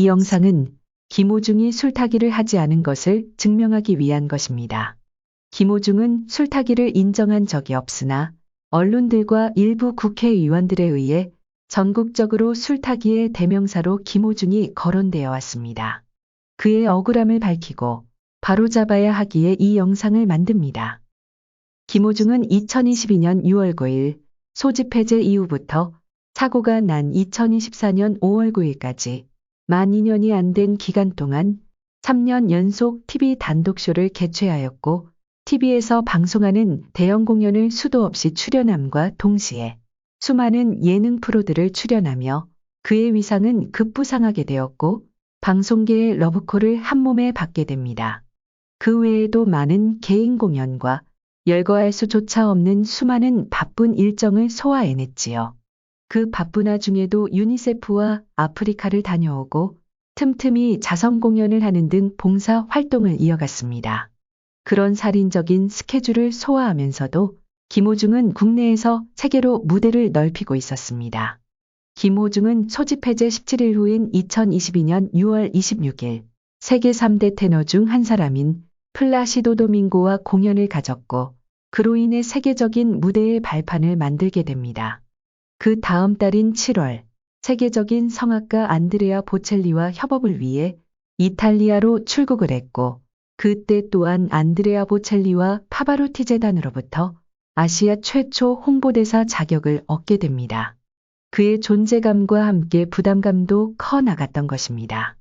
이 영상은 김호중이 술타기를 하지 않은 것을 증명하기 위한 것입니다. 김호중은 술타기를 인정한 적이 없으나 언론들과 일부 국회의원들에 의해 전국적으로 술타기의 대명사로 김호중이 거론되어 왔습니다. 그의 억울함을 밝히고 바로잡아야 하기에 이 영상을 만듭니다. 김호중은 2022년 6월 9일 소집해제 이후부터 사고가 난 2024년 5월 9일까지 만 2년이 안 된 기간 동안 3년 연속 TV 단독쇼를 개최하였고 TV에서 방송하는 대형 공연을 수도 없이 출연함과 동시에 수많은 예능 프로들을 출연하며 그의 위상은 급부상하게 되었고 방송계의 러브콜을 한몸에 받게 됩니다. 그 외에도 많은 개인 공연과 열거할 수조차 없는 수많은 바쁜 일정을 소화해냈지요. 그 바쁜 와중에도 유니세프와 아프리카를 다녀오고 틈틈이 자선 공연을 하는 등 봉사 활동을 이어갔습니다. 그런 살인적인 스케줄을 소화하면서도 김호중은 국내에서 세계로 무대를 넓히고 있었습니다. 김호중은 소집해제 17일 후인 2022년 6월 26일 세계 3대 테너 중 한 사람인 플라시도 도밍고와 공연을 가졌고 그로 인해 세계적인 무대의 발판을 만들게 됩니다. 그 다음 달인 7월 세계적인 성악가 안드레아 보첼리와 협업을 위해 이탈리아로 출국을 했고 그때 또한 안드레아 보첼리와 파바로티 재단으로부터 아시아 최초 홍보대사 자격을 얻게 됩니다. 그의 존재감과 함께 부담감도 커 나갔던 것입니다.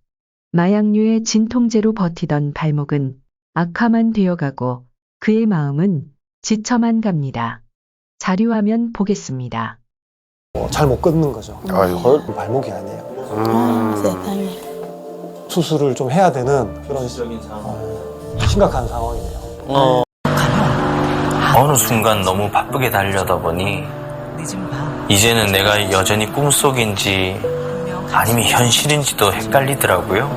마약류의 진통제로 버티던 발목은 악화만 되어가고 그의 마음은 지쳐만 갑니다. 자료화면 보겠습니다. 잘 못 끊는 거죠. 아이고. 발목이 아니에요. 세상에. 수술을 좀 해야 되는 그런 심각한 상황이네요. 어느 순간 너무 바쁘게 달려다 보니 이제는 내가 여전히 꿈속인지 아니면 현실인지도 헷갈리더라고요.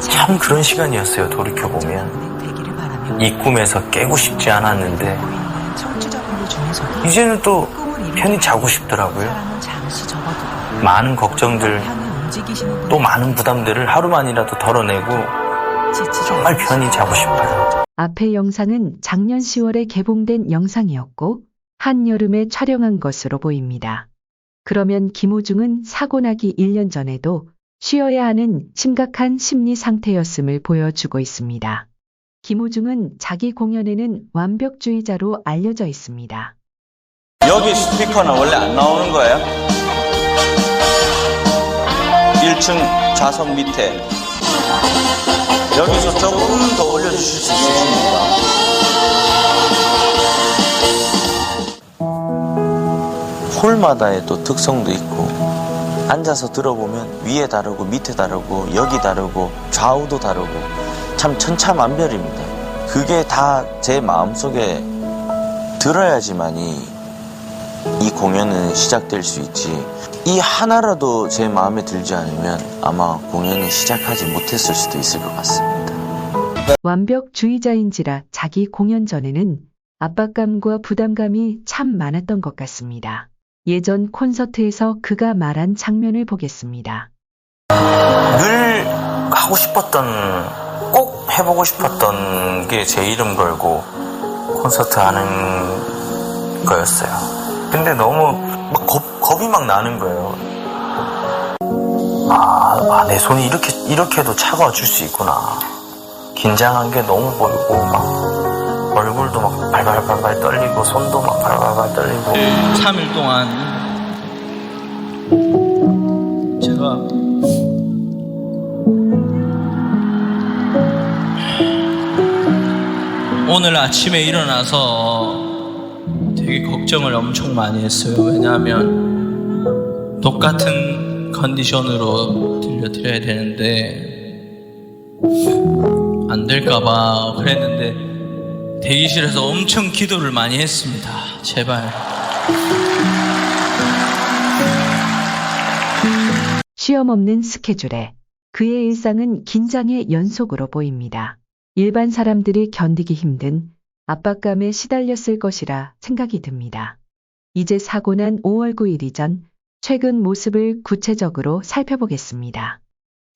참 그런 시간이었어요. 돌이켜보면 이 꿈에서 깨고 싶지 않았는데 이제는 또 편히 자고 싶더라고요. 많은 걱정들 또 많은 부담들을 하루만이라도 덜어내고 정말 편히 자고 싶어요. 앞의 영상은 작년 10월에 개봉된 영상이었고 한여름에 촬영한 것으로 보입니다. 그러면 김호중은 사고 나기 1년 전에도 쉬어야 하는 심각한 심리 상태였음을 보여주고 있습니다. 김호중은 자기 공연에는 완벽주의자로 알려져 있습니다. 여기 스피커는 원래 안 나오는 거예요? 1층 좌석 밑에 여기서 조금 더 올려주실 수 있으십니까? 홀마다의 또 특성도 있고 앉아서 들어보면 위에 다르고 밑에 다르고 여기 다르고 좌우도 다르고 참 천차만별입니다. 그게 다 제 마음속에 들어야지만이 이 공연은 시작될 수 있지 이 하나라도 제 마음에 들지 않으면 아마 공연을 시작하지 못했을 수도 있을 것 같습니다. 완벽주의자인지라 자기 공연 전에는 압박감과 부담감이 참 많았던 것 같습니다. 예전 콘서트에서 그가 말한 장면을 보겠습니다. 늘 하고 싶었던 꼭 해보고 싶었던 게 제 이름 걸고 콘서트 하는 거였어요. 근데 너무 막 겁이 막 나는 거예요. 내 손이 이렇게도 차가워질 수 있구나. 긴장한 게 너무 보이고 막 얼굴도 막 발발발발 떨리고 손도 막 발발발 떨리고 3일 동안 제가 오늘 아침에 일어나서 되게 걱정을 엄청 많이 했어요. 왜냐하면 똑같은 컨디션으로 들려드려야 되는데 안 될까봐 그랬는데 대기실에서 엄청 기도를 많이 했습니다. 제발. 쉬엄 없는 스케줄에 그의 일상은 긴장의 연속으로 보입니다. 일반 사람들이 견디기 힘든 압박감에 시달렸을 것이라 생각이 듭니다. 이제 사고 난 5월 9일 이전 최근 모습을 구체적으로 살펴보겠습니다.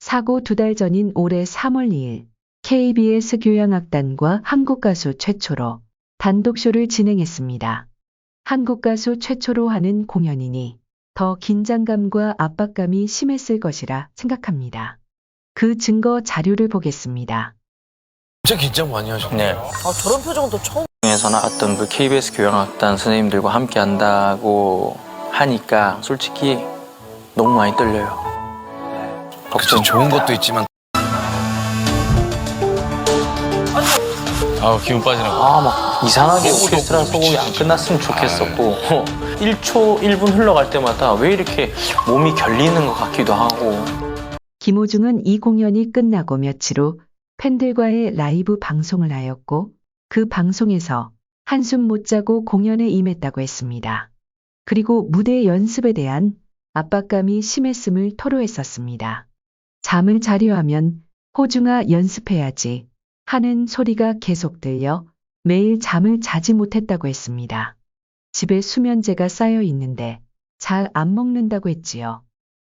사고 2달 전인 올해 3월 2일 KBS 교향악단과 한국가수 최초로 단독쇼를 진행했습니다. 한국가수 최초로 하는 공연이니 더 긴장감과 압박감이 심했을 것이라 생각합니다. 그 증거 자료를 보겠습니다. 진짜 긴장 많이 하셨네. 네. 아, 저런 표정은 또 처음. 에서 나왔던 그 KBS 교향악단 선생님들과 함께 한다고 하니까 솔직히 너무 많이 떨려요. 그치, 좋은 것도 있지만. 아우 기운 빠지는 거. 아, 막 이상하게 오케스트라 소곡이 안 끝났으면 좋겠었고 1초, 1분 흘러갈 때마다 왜 이렇게 몸이 결리는 것 같기도 하고. 김호중은 이 공연이 끝나고 며칠 후 팬들과의 라이브 방송을 하였고 그 방송에서 한숨 못 자고 공연에 임했다고 했습니다. 그리고 무대 연습에 대한 압박감이 심했음을 토로했었습니다. 잠을 자려 하면 호중아 연습해야지 하는 소리가 계속 들려 매일 잠을 자지 못했다고 했습니다. 집에 수면제가 쌓여 있는데 잘 안 먹는다고 했지요.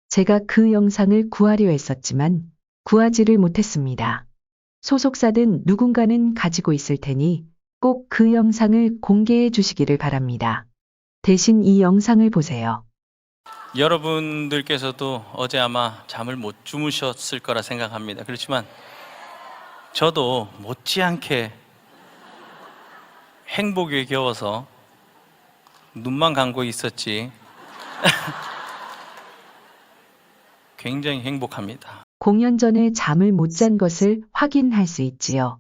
제가 그 영상을 구하려 했었지만 구하지를 못했습니다. 소속사든 누군가는 가지고 있을 테니 꼭 그 영상을 공개해 주시기를 바랍니다. 대신 이 영상을 보세요. 여러분들께서도 어제 아마 잠을 못 주무셨을 거라 생각합니다. 그렇지만 저도 못지않게 행복에 겨워서 눈만 감고 있었지 굉장히 행복합니다. 공연 전에 잠을 못 잔 것을 확인할 수 있지요.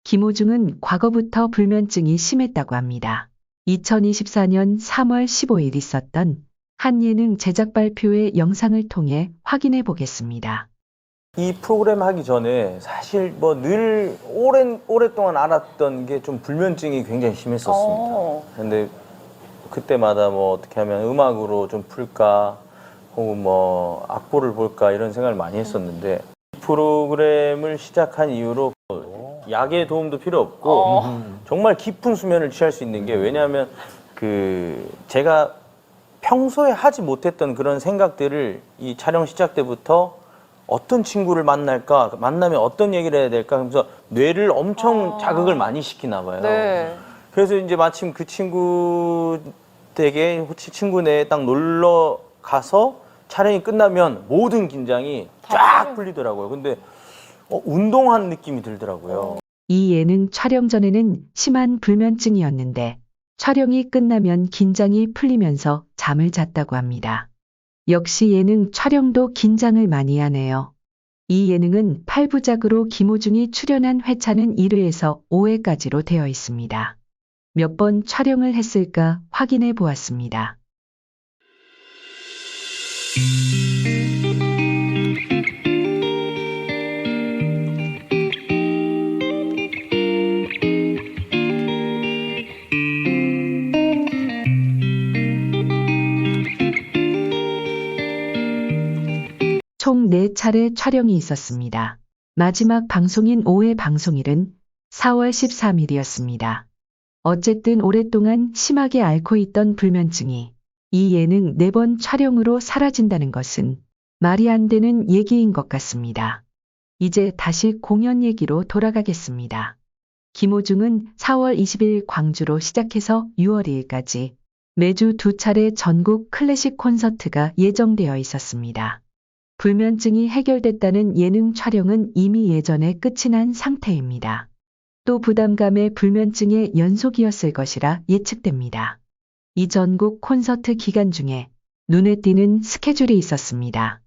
김호중은 과거부터 불면증이 심했다고 합니다. 2024년 3월 15일 있었던 한 예능 제작 발표의 영상을 통해 확인해 보겠습니다. 이 프로그램 하기 전에 사실 뭐 늘 오랫동안 알았던 게 좀 불면증이 굉장히 심했었습니다. 근데 그때마다 뭐 어떻게 하면 음악으로 좀 풀까 혹은 뭐 악보를 볼까 이런 생각을 많이 했었는데 이 프로그램을 시작한 이후로 약의 도움도 필요 없고 정말 깊은 수면을 취할 수 있는 게 왜냐하면 그 제가 평소에 하지 못했던 그런 생각들을 이 촬영 시작 때부터 어떤 친구를 만날까, 만나면 어떤 얘기를 해야 될까 하면서 뇌를 엄청 자극을 많이 시키나 봐요. 네. 그래서 이제 마침 그 친구 댁에 친구네에 딱 놀러 가서 촬영이 끝나면 모든 긴장이 쫙 풀리더라고요. 근데 운동한 느낌이 들더라고요. 이 예능 촬영 전에는 심한 불면증이었는데 촬영이 끝나면 긴장이 풀리면서 잠을 잤다고 합니다. 역시 예능 촬영도 긴장을 많이 하네요. 이 예능은 8부작으로 김호중이 출연한 회차는 1회에서 5회까지로 되어 있습니다. 몇 번 촬영을 했을까 확인해 보았습니다. 총 4차례 촬영이 있었습니다. 마지막 방송인 5회 방송일은 4월 13일이었습니다. 어쨌든 오랫동안 심하게 앓고 있던 불면증이 이 예능 4번 촬영으로 사라진다는 것은 말이 안 되는 얘기인 것 같습니다. 이제 다시 공연 얘기로 돌아가겠습니다. 김호중은 4월 20일 광주로 시작해서 6월 2일까지 매주 2차례 전국 클래식 콘서트가 예정되어 있었습니다. 불면증이 해결됐다는 예능 촬영은 이미 예전에 끝이 난 상태입니다. 또 부담감의 불면증의 연속이었을 것이라 예측됩니다. 이 전국 콘서트 기간 중에 눈에 띄는 스케줄이 있었습니다.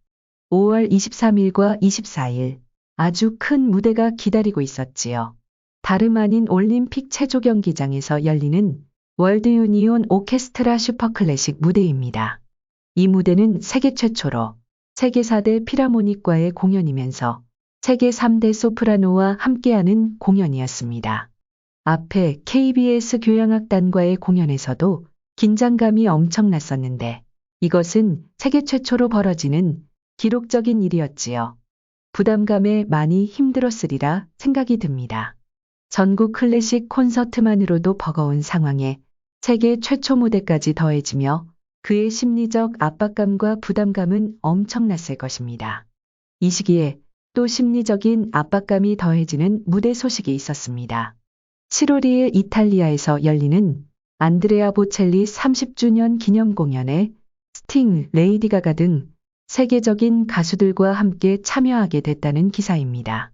5월 23일과 24일 아주 큰 무대가 기다리고 있었지요. 다름 아닌 올림픽 체조 경기장에서 열리는 월드 유니온 오케스트라 슈퍼클래식 무대입니다. 이 무대는 세계 최초로 세계 4대 필하모닉과의 공연이면서 세계 3대 소프라노와 함께하는 공연이었습니다. 앞에 KBS 교향악단과의 공연에서도 긴장감이 엄청났었는데 이것은 세계 최초로 벌어지는 기록적인 일이었지요. 부담감에 많이 힘들었으리라 생각이 듭니다. 전국 클래식 콘서트만으로도 버거운 상황에 세계 최초 무대까지 더해지며 그의 심리적 압박감과 부담감은 엄청났을 것입니다. 이 시기에 또 심리적인 압박감이 더해지는 무대 소식이 있었습니다. 7월 2일 이탈리아에서 열리는 안드레아 보첼리 30주년 기념 공연에 스팅, 레이디 가가 등 세계적인 가수들과 함께 참여하게 됐다는 기사입니다.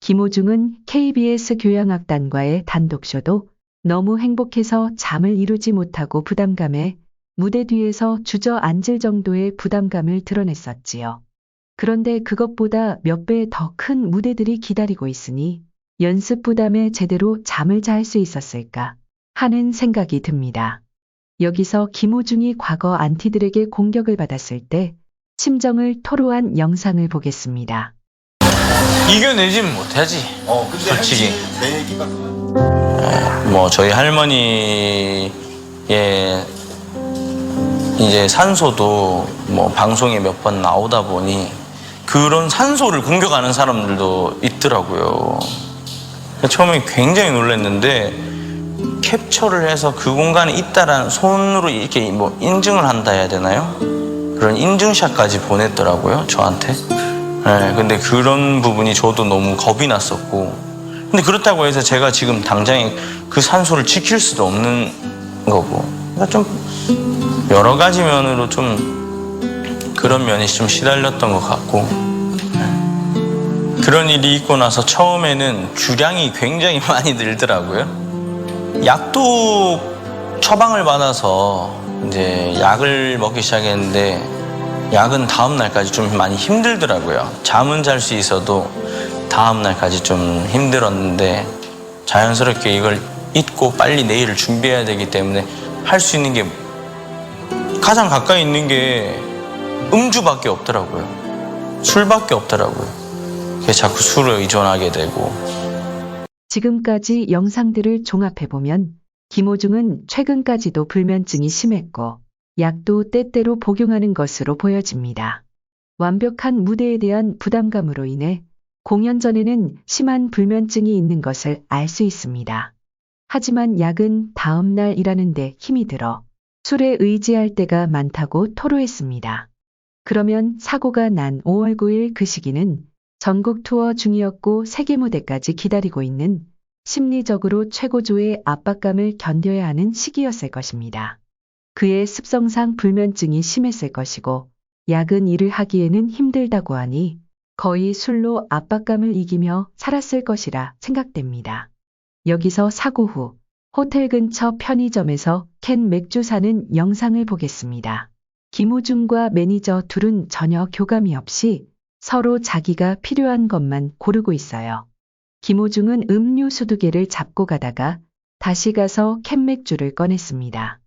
김호중은 KBS 교향악단과의 단독쇼도 너무 행복해서 잠을 이루지 못하고 부담감에 무대 뒤에서 주저앉을 정도의 부담감을 드러냈었지요. 그런데 그것보다 몇 배 더 큰 무대들이 기다리고 있으니 연습 부담에 제대로 잠을 잘 수 있었을까 하는 생각이 듭니다. 여기서 김호중이 과거 안티들에게 공격을 받았을 때 심정을 토로한 영상을 보겠습니다. 이겨내진 못하지. 솔직히. 저희 할머니의 이제 산소도 방송에 몇 번 나오다 보니 그런 산소를 공격하는 사람들도 있더라고요. 처음에 굉장히 놀랐는데 캡처를 해서 그 공간에 있다라는 손으로 이렇게 인증을 한다 해야 되나요? 그런 인증샷까지 보냈더라고요, 저한테. 네, 근데 그런 부분이 저도 너무 겁이 났었고, 근데 그렇다고 해서 제가 지금 당장에 그 산소를 지킬 수도 없는 거고, 그러니까 좀 여러 가지 면으로 좀 그런 면이 좀 시달렸던 것 같고, 그런 일이 있고 나서 처음에는 주량이 굉장히 많이 늘더라고요. 약도 처방을 받아서 이제 약을 먹기 시작했는데 약은 다음 날까지 좀 많이 힘들더라고요. 잠은 잘 수 있어도 다음 날까지 좀 힘들었는데 자연스럽게 이걸 잊고 빨리 내일을 준비해야 되기 때문에 할 수 있는 게 가장 가까이 있는 게 음주밖에 없더라고요. 술밖에 없더라고요. 그래서 자꾸 술을 의존하게 되고. 지금까지 영상들을 종합해보면 김호중은 최근까지도 불면증이 심했고 약도 때때로 복용하는 것으로 보여집니다. 완벽한 무대에 대한 부담감으로 인해 공연 전에는 심한 불면증이 있는 것을 알 수 있습니다. 하지만 약은 다음 날 일하는데 힘이 들어 술에 의지할 때가 많다고 토로했습니다. 그러면 사고가 난 5월 9일 그 시기는 전국 투어 중이었고 세계 무대까지 기다리고 있는 심리적으로 최고조의 압박감을 견뎌야 하는 시기였을 것입니다. 그의 습성상 불면증이 심했을 것이고 약은 일을 하기에는 힘들다고 하니 거의 술로 압박감을 이기며 살았을 것이라 생각됩니다. 여기서 사고 후 호텔 근처 편의점에서 캔 맥주 사는 영상을 보겠습니다. 김호중과 매니저 둘은 전혀 교감이 없이 서로 자기가 필요한 것만 고르고 있어요. 김호중은 음료수 2개를 잡고 가다가 다시 가서 캔맥주를 꺼냈습니다.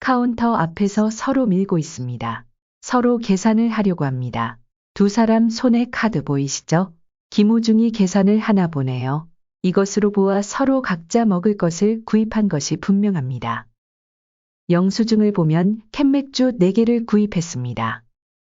카운터 앞에서 서로 밀고 있습니다. 서로 계산을 하려고 합니다. 두 사람 손에 카드 보이시죠? 김호중이 계산을 하나 보네요. 이것으로 보아 서로 각자 먹을 것을 구입한 것이 분명합니다. 영수증을 보면 캔맥주 4개를 구입했습니다.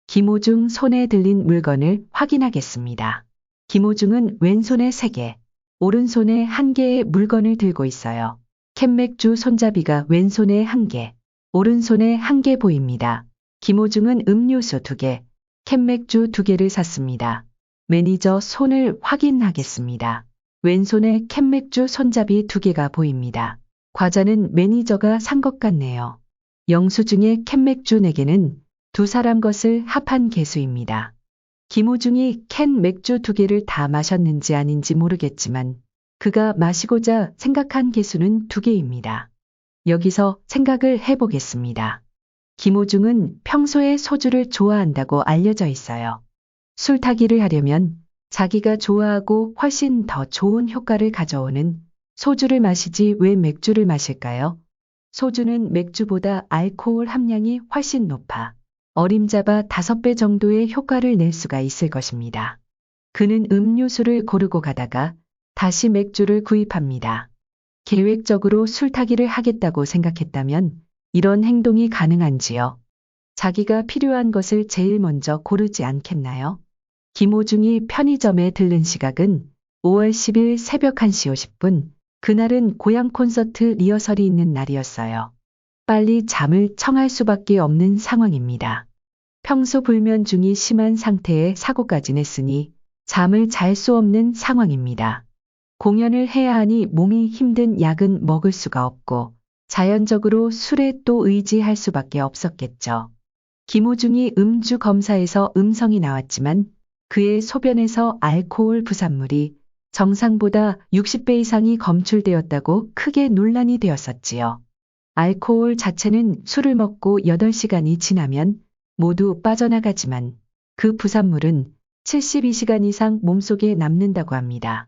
김호중 손에 들린 물건을 확인하겠습니다. 김호중은 왼손에 3개, 오른손에 1개의 물건을 들고 있어요. 캔맥주 손잡이가 왼손에 1개, 오른손에 1개 보입니다. 김호중은 음료수 2개, 캔맥주 2개를 샀습니다. 매니저 손을 확인하겠습니다. 왼손에 캔맥주 손잡이 2개가 보입니다. 과자는 매니저가 산 것 같네요. 영수증에 캔맥주 4개는 두 사람 것을 합한 개수입니다. 김호중이 캔 맥주 2개를 다 마셨는지 아닌지 모르겠지만 그가 마시고자 생각한 개수는 2개입니다. 여기서 생각을 해보겠습니다. 김호중은 평소에 소주를 좋아한다고 알려져 있어요. 술 타기를 하려면 자기가 좋아하고 훨씬 더 좋은 효과를 가져오는 소주를 마시지 왜 맥주를 마실까요? 소주는 맥주보다 알코올 함량이 훨씬 높아 어림잡아 5배 정도의 효과를 낼 수가 있을 것입니다. 그는 음료수를 고르고 가다가 다시 맥주를 구입합니다. 계획적으로 술 타기를 하겠다고 생각했다면 이런 행동이 가능한지요? 자기가 필요한 것을 제일 먼저 고르지 않겠나요? 김호중이 편의점에 들른 시각은 5월 10일 새벽 1시 50분, 그날은 고향 콘서트 리허설이 있는 날이었어요. 빨리 잠을 청할 수밖에 없는 상황입니다. 평소 불면증이 심한 상태에 사고까지 냈으니 잠을 잘 수 없는 상황입니다. 공연을 해야 하니 몸이 힘든 약은 먹을 수가 없고 자연적으로 술에 또 의지할 수밖에 없었겠죠. 김호중이 음주 검사에서 음성이 나왔지만 그의 소변에서 알코올 부산물이 정상보다 60배 이상이 검출되었다고 크게 논란이 되었었지요. 알코올 자체는 술을 먹고 8시간이 지나면 모두 빠져나가지만 그 부산물은 72시간 이상 몸속에 남는다고 합니다.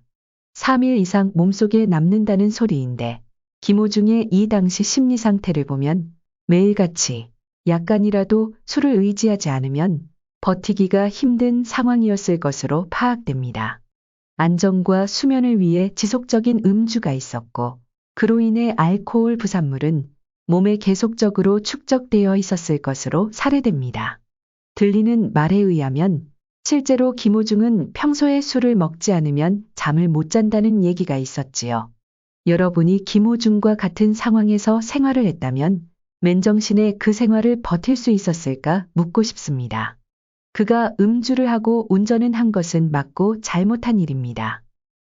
3일 이상 몸속에 남는다는 소리인데 김호중의 이 당시 심리 상태를 보면 매일같이 약간이라도 술을 의지하지 않으면 버티기가 힘든 상황이었을 것으로 파악됩니다. 안정과 수면을 위해 지속적인 음주가 있었고 그로 인해 알코올 부산물은 몸에 계속적으로 축적되어 있었을 것으로 사례됩니다. 들리는 말에 의하면 실제로 김호중은 평소에 술을 먹지 않으면 잠을 못 잔다는 얘기가 있었지요. 여러분이 김호중과 같은 상황에서 생활을 했다면 맨정신에 그 생활을 버틸 수 있었을까 묻고 싶습니다. 그가 음주를 하고 운전은 한 것은 맞고 잘못한 일입니다.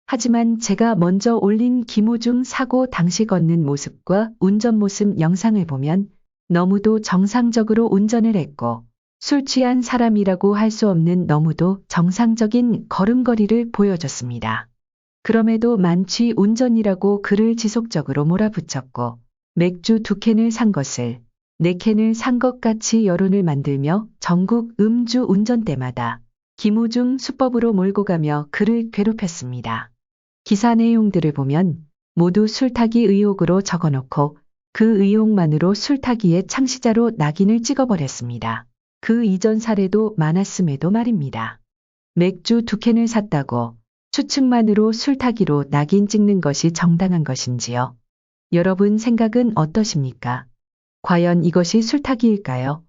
하지만 제가 먼저 올린 김호중 사고 당시 걷는 모습과 운전 모습 영상을 보면 너무도 정상적으로 운전을 했고 술 취한 사람이라고 할 수 없는 너무도 정상적인 걸음걸이를 보여줬습니다. 그럼에도 만취 운전이라고 그를 지속적으로 몰아붙였고 맥주 2캔을 산 것을 4캔을 산 것 같이 여론을 만들며 전국 음주 운전대마다 김호중 수법으로 몰고 가며 그를 괴롭혔습니다. 기사 내용들을 보면 모두 술타기 의혹으로 적어놓고 그 의혹만으로 술타기의 창시자로 낙인을 찍어버렸습니다. 그 이전 사례도 많았음에도 말입니다. 맥주 2캔을 샀다고 추측만으로 술타기로 낙인 찍는 것이 정당한 것인지요? 여러분 생각은 어떠십니까? 과연 이것이 술타기일까요?